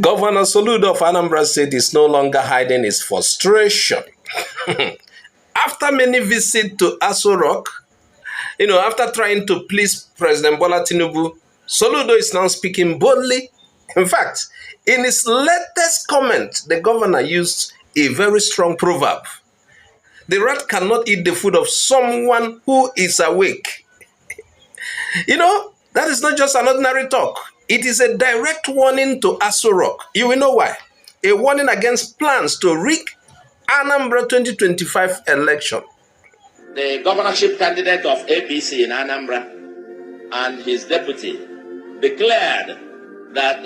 Governor Soludo of Anambra State is no longer hiding his frustration. After many visits to Aso Rock, after trying to please President Bola Tinubu, Soludo is now speaking boldly. In fact, in his latest comment, the governor used a very strong proverb. The rat cannot eat the food of someone who is awake. That is not just an ordinary talk. It is a direct warning to Aso Rock. You will know why. A warning against plans to rig Anambra 2025 election. The governorship candidate of APC in Anambra and his deputy declared that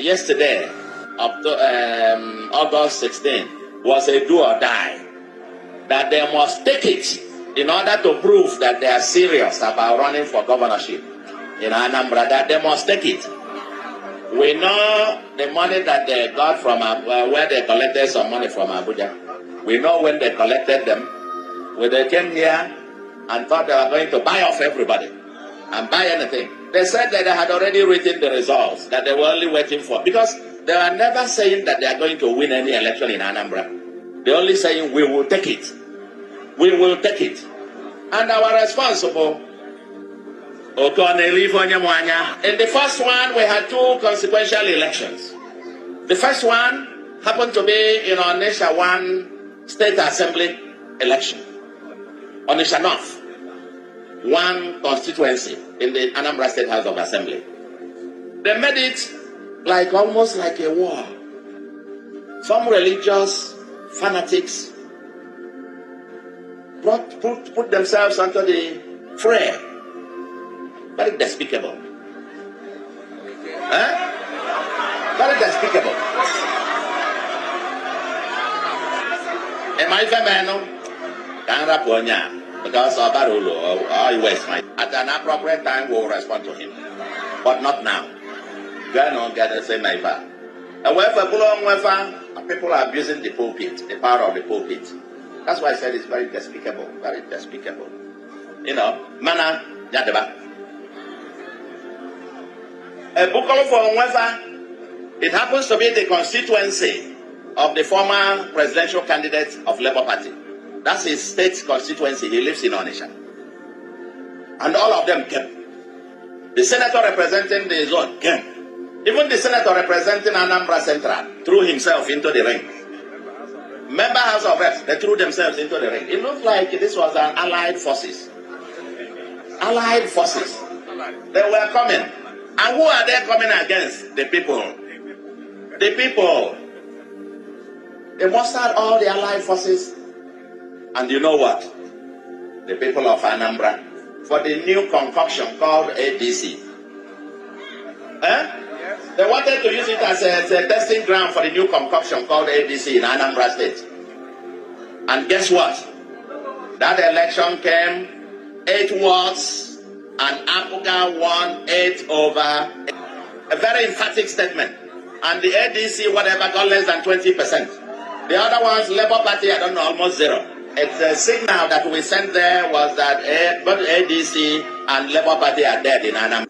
yesterday, August 16, was a do or die. That they must take it in order to prove that they are serious about running for governorship in Anambra, that they must take it. We know the money that they got from where they collected some money from Abuja. We know when they collected them, when they came here and thought they were going to buy off everybody and buy anything. They said that they had already written the results, that they were only waiting for, because they are never saying that they are going to win any election in Anambra. They're only saying, we will take it. We will take it. And our responsible. In the first one, we had two consequential elections. The first one happened to be in Onitsha 1 State Assembly election. Onitsha North, 1 constituency in the Anambra State House of Assembly. They made it almost like a war. Some religious fanatics put themselves under the fray. Very despicable. Very despicable. Am I because at an appropriate time we'll respond to him. But not now. However, people are abusing the pulpit, the power of the pulpit. That's why I said it's very despicable. Very despicable. Mana Jadeba. It happens to be the constituency of the former presidential candidate of Labour Party. That's his state constituency. He lives in Onitsha. And all of them came. The senator representing the zone came. Even the senator representing Anambra Central threw himself into the ring. Member House of Reps, they threw themselves into the ring. It looked like this was an allied forces. Allied forces. They were coming. And who are they coming against? The people. The people. They mustered all the allied forces. And you know what? The people of Anambra, for the new concoction called ADC. They wanted to use it as a testing ground for the new concoction called ADC in Anambra State. And guess what? That election came 8 wards. And APGA won 8 over. A very emphatic statement. And the ADC, whatever, got less than 20%. The other ones, Labour Party, I don't know, almost 0. It's a signal that we sent there was that both ADC and Labour Party are dead in Anambra.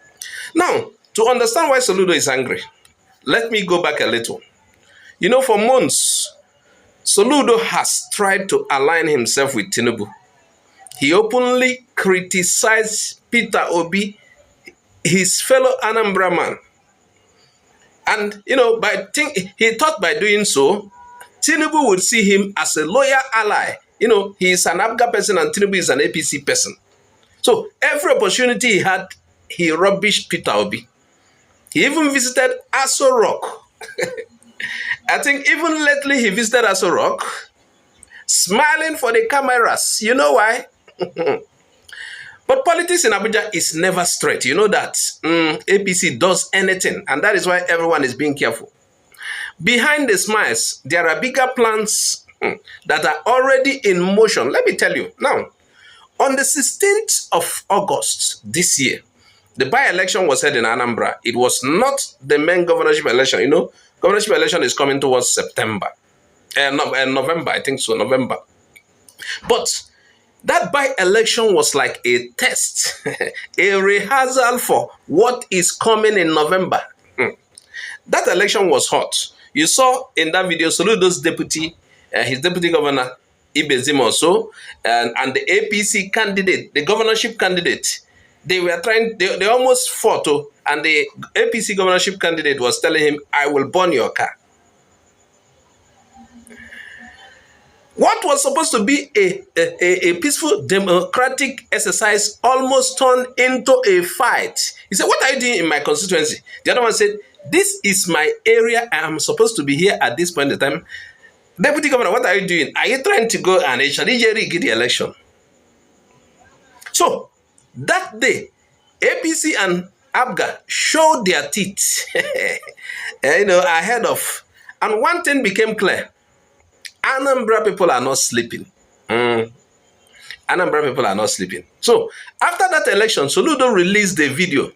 Now, to understand why Soludo is angry, let me go back a little. For months, Soludo has tried to align himself with Tinubu. He openly criticized Peter Obi, his fellow Anambra man. And, he thought by doing so, Tinubu would see him as a loyal ally. He is an APGA person and Tinubu is an APC person. So every opportunity he had, he rubbished Peter Obi. He even visited Aso Rock. I think even lately he visited Aso Rock, smiling for the cameras. You know why? But politics in Abuja is never straight. You know that. APC does anything, and that is why everyone is being careful. Behind the smiles, there are bigger plans that are already in motion. Let me tell you. Now, on the 16th of August this year, the by-election was held in Anambra. It was not the main governorship election. Governorship election is coming towards September. November, I think so, November. But that by-election was like a test, a rehearsal for what is coming in November. That election was hot. You saw in that video Soludo's deputy, his deputy governor, Ibezim also, and the APC candidate, the governorship candidate, they were trying, they almost fought, and the APC governorship candidate was telling him, I will burn your car. What was supposed to be a peaceful democratic exercise almost turned into a fight. He said, what are you doing in my constituency? The other one said, this is my area. I am supposed to be here at this point in time. Deputy Governor, what are you doing? Are you trying to go and rig the election? So, that day, APC and APGA showed their teeth, ahead of. And one thing became clear. Anambra people are not sleeping. Anambra people are not sleeping. So, after that election, Soludo released a video.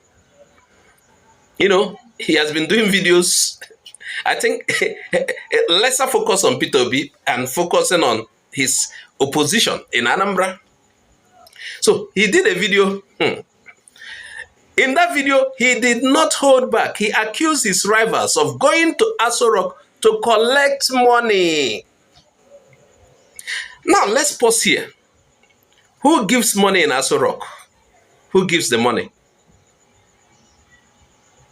He has been doing videos, I think, lesser focus on Peter Obi and focusing on his opposition in Anambra. So, he did a video. In that video, he did not hold back. He accused his rivals of going to Aso Rock to collect money. Now, let's pause here. Who gives money in Aso Rock? Who gives the money?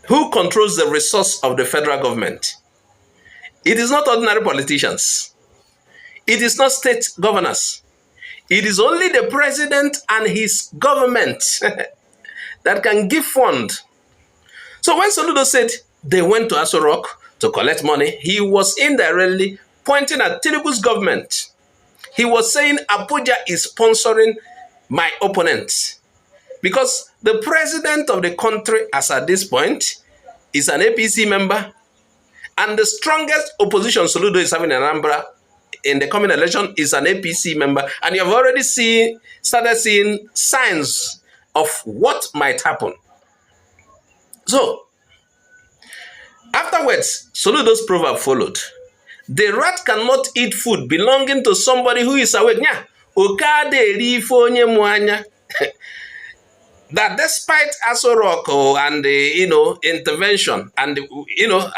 Who controls the resource of the federal government? It is not ordinary politicians. It is not state governors. It is only the president and his government that can give fund. So when Soludo said they went to Aso Rock to collect money, he was indirectly pointing at Tinubu's government. He was saying APGA is sponsoring my opponent. Because the president of the country, as at this point, is an APC member. And the strongest opposition Soludo is having in Anambra in the coming election is an APC member. And you have already started seeing signs of what might happen. So, afterwards, Soludo's proverb followed. The rat cannot eat food belonging to somebody who is awake. That despite Aso Rock and the intervention and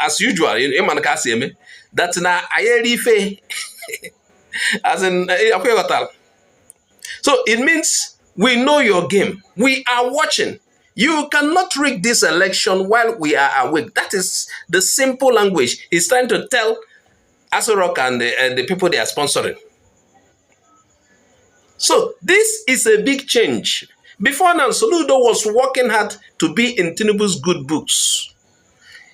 as usual, that's na ayerife as in so it means we know your game. We are watching. You cannot rig this election while we are awake. That is the simple language he's trying to tell Aso Rock and the people they are sponsoring. So this is a big change. Before now, Soludo was working hard to be in Tinubu's good books.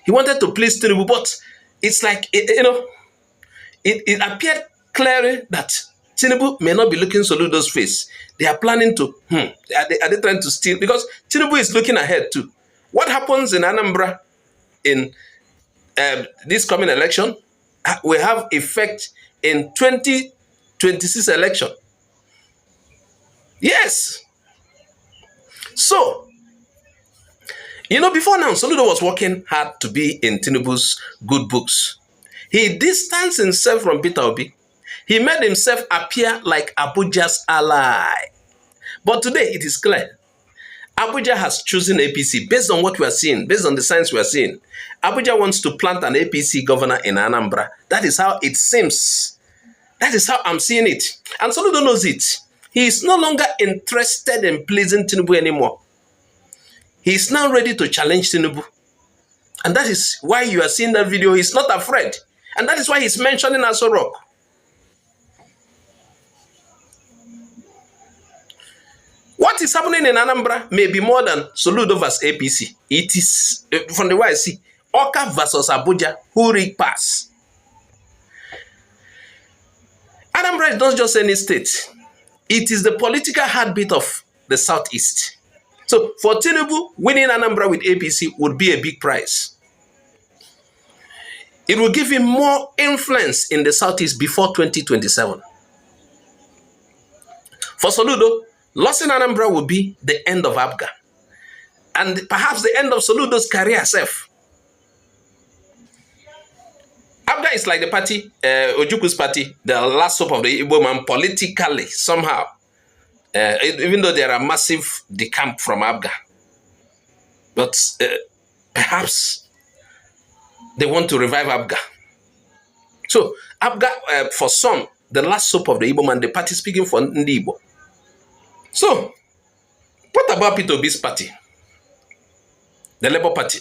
He wanted to please Tinubu, but it's like, it appeared clearly that Tinubu may not be looking Soludo's face. They are planning to, are they trying to steal? Because Tinubu is looking ahead too. What happens in Anambra in this coming election will have effect in 2026 election. Yes. So, before now, Soludo was working hard to be in Tinubu's good books. He distanced himself from Peter Obi. He made himself appear like APGA's ally. But today, it is clear. APGA has chosen APC based on what we are seeing, based on the signs we are seeing. APGA wants to plant an APC governor in Anambra. That is how it seems. That is how I'm seeing it. And Soludo knows it. He is no longer interested in pleasing Tinubu anymore. He is now ready to challenge Tinubu. And that is why you are seeing that video. He's not afraid. And that is why he's mentioning Aso Rock. What is happening in Anambra may be more than Soludo versus APC. It is, from the way I see, Oka versus Abuja, who rig pass. Anambra is not just any state. It is the political heartbeat of the Southeast. So for Tinubu, winning Anambra with APC would be a big prize. It will give him more influence in the Southeast before 2027. For Soludo, loss in Anambra will be the end of APGA. And perhaps the end of Soludo's career self. APGA is like the party, Ojuku's party, the last hope of the Igbo man politically, somehow. Even though there are massive decamp from APGA. But perhaps they want to revive APGA. So APGA, for some, the last hope of the Igbo man, the party speaking for Ndi Igbo. So, what about Peter Obi's party? The Labour Party.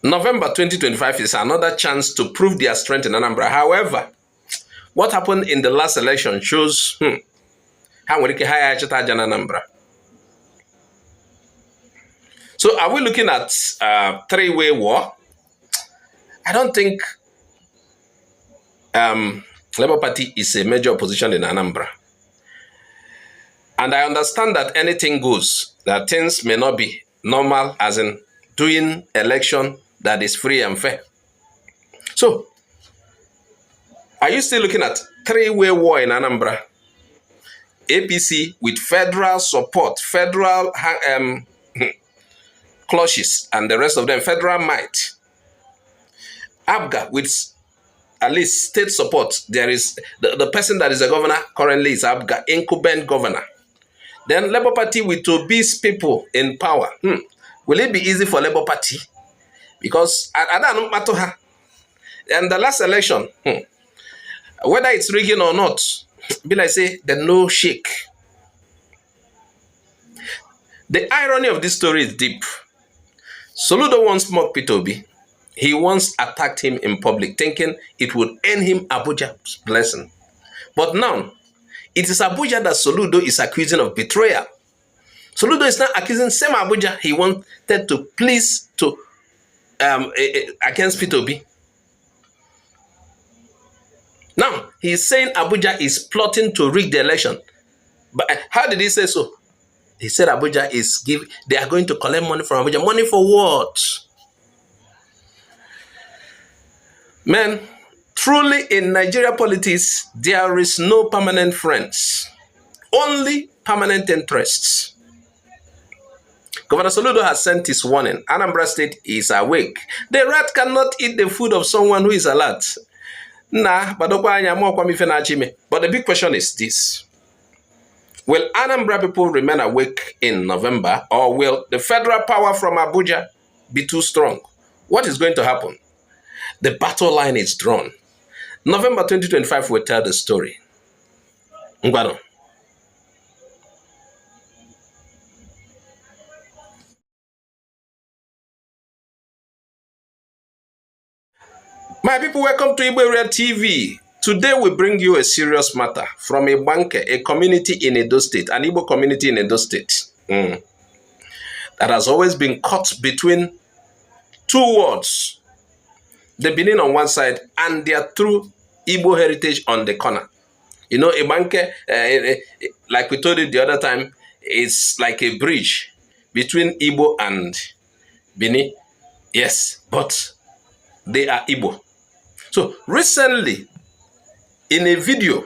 November 2025 is another chance to prove their strength in Anambra. However, what happened in the last election shows how we can hire Anambra. So are we looking at three-way war? I don't think Labour Party is a major opposition in Anambra. And I understand that anything goes, that things may not be normal, as in doing election that is free and fair. So, are you still looking at three-way war in Anambra? APC with federal support, federal clashes, and the rest of them, federal might. APGA with at least state support. There is the person that is a governor currently is APGA, incumbent governor. Then Labour Party with Obi's people in power. Will it be easy for Labour Party? Because I don't matter her. And the last election, whether it's rigging or not, be like say, there's no shake. The irony of this story is deep. Soludo once mocked Peter Obi. He once attacked him in public, thinking it would earn him Abuja's blessing. But now, it is Abuja that Soludo is accusing of betrayal. Soludo is not accusing same Abuja he wanted to please to against Peter Obi. Now, he is saying Abuja is plotting to rig the election. But how did he say so? He said Abuja is they are going to collect money from Abuja. Money for what? Man, truly in Nigeria politics, there is no permanent friends. Only permanent interests. Governor Soludo has sent his warning. Anambra State is awake. The rat cannot eat the food of someone who is alert. But the big question is this. Will Anambra people remain awake in November, or will the federal power from Abuja be too strong? What is going to happen? The battle line is drawn. November 2025 will tell the story. Ngwano. My people, welcome to IGBO AREA TV. Today we bring you a serious matter from a banker, a community in Edo State, an Igbo community in Edo State, that has always been caught between two words. The Benin on one side and their true Igbo heritage on the corner. You know, a banker, like we told you the other time, is like a bridge between Igbo and Benin. Yes, but they are Igbo. So recently, in a video,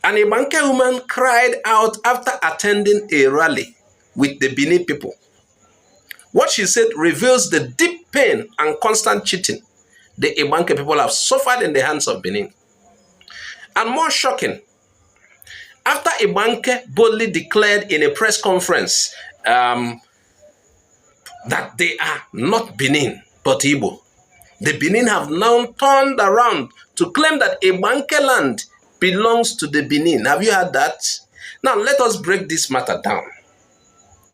an Ibanke woman cried out after attending a rally with the Benin people. What she said reveals the deep pain and constant cheating the Ibanke people have suffered in the hands of Benin. And more shocking, after Ibanke boldly declared in a press conference that they are not Benin, but Igbo, the Benin have now turned around to claim that Ibanke land belongs to the Benin. Have you heard that? Now, let us break this matter down.